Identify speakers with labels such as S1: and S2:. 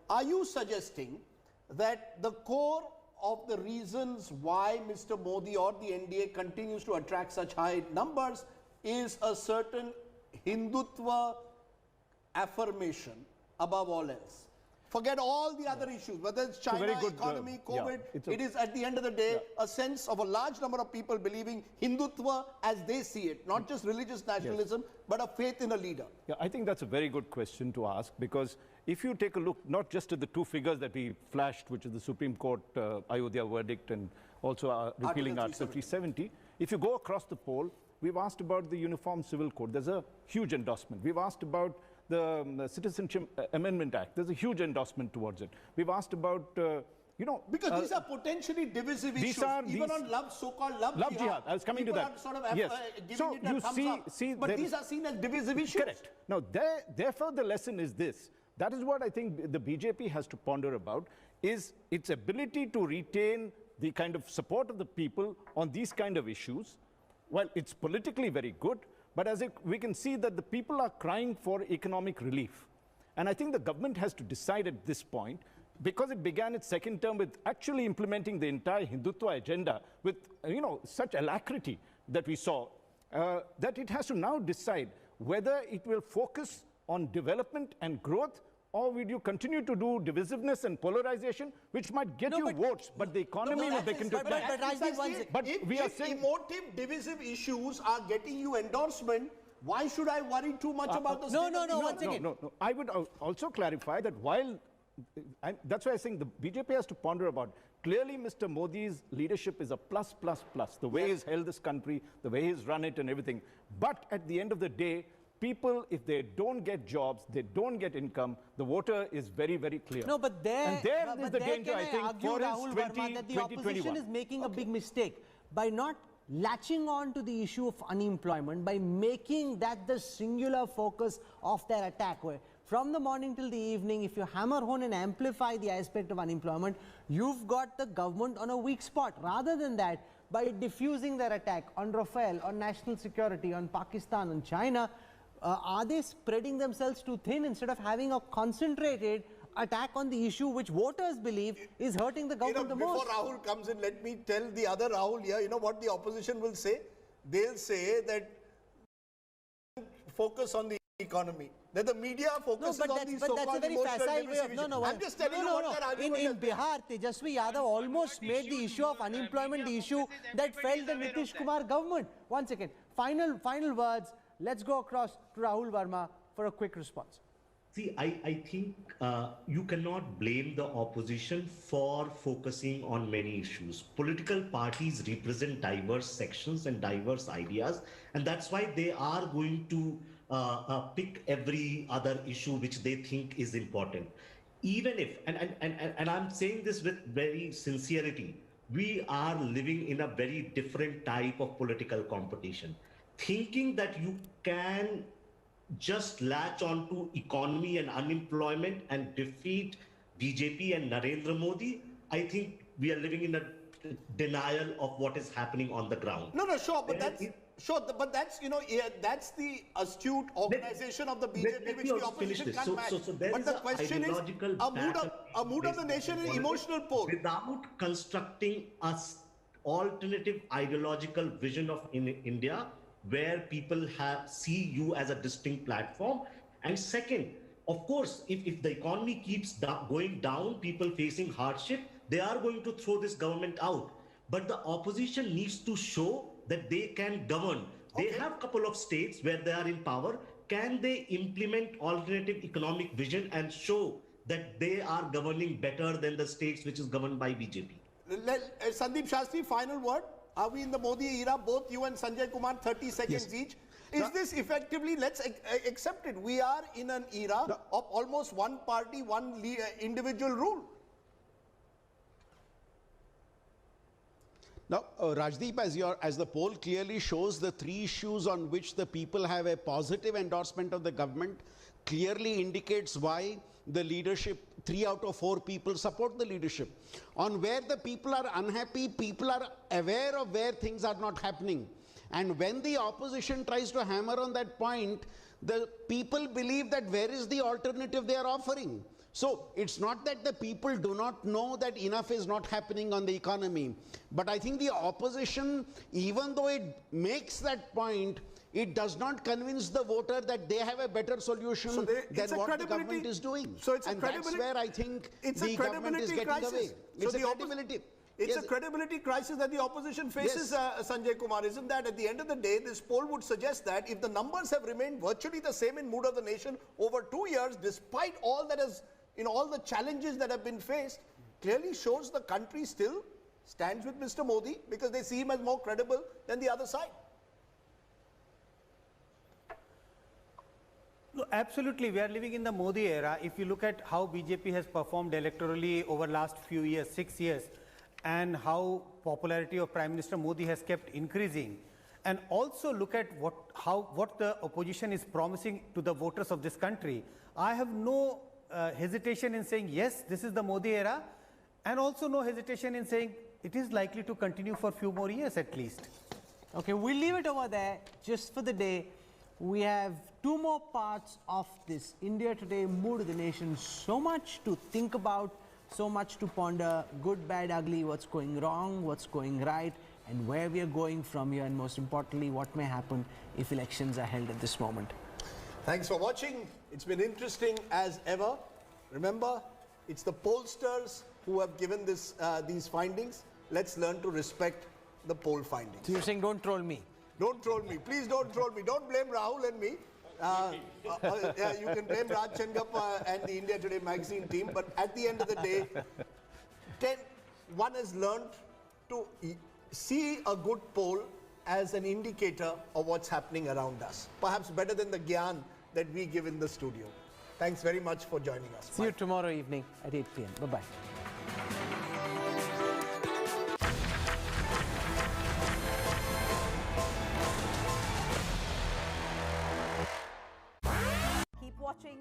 S1: are you suggesting that the core of the reasons why Mr. Modi or the NDA continues to attract such high numbers is a certain Hindutva affirmation above all else? Forget all the other issues, whether it's China, economy, COVID. It is at the end of the day a sense of a large number of people believing Hindutva as they see it, not just religious nationalism, but a faith in a leader.
S2: Yeah, I think that's a very good question to ask, because if you take a look not just at the two figures that we flashed, which is the Supreme Court Ayodhya verdict and also repealing Article 370, if you go across the poll, we've asked about the Uniform Civil Code. There's a huge endorsement. We've asked about the Citizenship Amendment Act. There's a huge endorsement towards it. We've asked about, you know...
S1: Because these are potentially divisive issues. Even on love, so-called love jihad.
S2: I was coming to that.
S1: Sort of
S2: yes.
S1: So you see, but these are seen as divisive issues.
S2: Correct. Now, therefore, the lesson is this. That is what I think the BJP has to ponder about, is its ability to retain the kind of support of the people on these kind of issues. Well, it's politically very good, but as we can see that the people are crying for economic relief. And I think the government has to decide at this point, because it began its second term with actually implementing the entire Hindutva agenda with, you know, such alacrity that we saw, that it has to now decide whether it will focus on development and growth, or will you continue to do divisiveness and polarization, which might get you votes, but the economy will begin to crash.
S1: But if emotive, divisive issues are getting you endorsement, why should I worry too much about the state?
S2: No. I would also clarify that while, that's why I'm saying the BJP has to ponder about, clearly Mr. Modi's leadership is a plus. The way he's held this country, the way he's run it and everything. But at the end of the day, people, if they don't get jobs, they don't get income, the voter is very, very clear.
S3: No, but there
S2: is the danger, I think, for
S3: Rahul Verma, that the opposition is making a big mistake by not latching on to the issue of unemployment, by making that the singular focus of their attack. Where from the morning till the evening, if you hammer home and amplify the aspect of unemployment, you've got the government on a weak spot. Rather than that, by diffusing their attack on Rafale, on national security, on Pakistan, on China, are they spreading themselves too thin instead of having a concentrated attack on the issue which voters believe is hurting the government the most?
S1: Before Rahul comes in, let me tell the other Rahul here, you know what the opposition will say? They'll say that focus on the economy. That the media focuses on these so-called emotional way of, I'm just telling you what their argument is.
S3: In Bihar, Tejasvi Yadav almost made the issue of unemployment the issue that felled the Nitish Kumar government. One second. Final words. Let's go across to Rahul Verma for a quick response.
S4: See, I think you cannot blame the opposition for focusing on many issues. Political parties represent diverse sections and diverse ideas, and that's why they are going to pick every other issue which they think is important. Even if, and I'm saying this with very sincerity, we are living in a very different type of political competition. Thinking that you can just latch on to economy and unemployment and defeat BJP and Narendra Modi, I think we are living in a denial of what is happening on the ground.
S1: No, sure, but that's you know, that's the astute organization of the BJP, which the opposition can't match. But the question is, a mood of the nation in emotional pole.
S4: Without constructing an alternative ideological vision of India, where people see you as a distinct platform. And second, of course, if the economy keeps going down, people facing hardship, they are going to throw this government out. But the opposition needs to show that they can govern. They have a couple of states where they are in power. Can they implement alternative economic vision and show that they are governing better than the states which is governed by BJP?
S1: Sandeep Shastri, final word. Are we in the Modi era? Both you and Sanjay Kumar, 30 seconds each. Is this effectively, let's accept it, we are in an era of almost one party, one individual rule.
S5: Now, Rajdeep, as the poll clearly shows, the three issues on which the people have a positive endorsement of the government clearly indicates why the leadership, 3 out of 4 people support the leadership. On where the people are unhappy, people are aware of where things are not happening. And when the opposition tries to hammer on that point, the people believe that where is the alternative they are offering. So it's not that the people do not know that enough is not happening on the economy, but I think the opposition, even though it makes that point, it does not convince the voter that they have a better solution than what the government is doing.
S1: So it's
S5: and that's where I think the government is getting away. It's a credibility.
S1: It's a credibility crisis that the opposition faces, Sanjay Kumar. Isn't that at the end of the day, this poll would suggest that if the numbers have remained virtually the same in Mood of the Nation over 2 years, despite all that is, all the challenges that have been faced, clearly shows the country still stands with Mr. Modi because they see him as more credible than the other side.
S6: No, absolutely. We are living in the Modi era. If you look at how BJP has performed electorally over last few years, 6 years, and how popularity of Prime Minister Modi has kept increasing, and also look at what the opposition is promising to the voters of this country, I have no hesitation in saying, yes, this is the Modi era, and also no hesitation in saying it is likely to continue for a few more years at least.
S3: Okay, we'll leave it over there just for the day. We have 2 more parts of this India Today Mood of the Nation. So much to think about, so much to ponder, good, bad, ugly, what's going wrong, what's going right, and where we are going from here, and most importantly, what may happen if elections are held at this moment.
S1: Thanks for watching. It's been interesting as ever. Remember, it's the pollsters who have given these findings. Let's learn to respect the poll findings.
S3: So you're saying don't troll me?
S1: Don't troll me. Please don't troll me. Don't blame Rahul and me. You can blame Raj Chengappa and the India Today magazine team, but at the end of the day, one has learned to see a good poll as an indicator of what's happening around us. Perhaps better than the gyan that we give in the studio. Thanks very much for joining us.
S3: See you tomorrow evening at 8 p.m. Bye-bye.
S7: Keep watching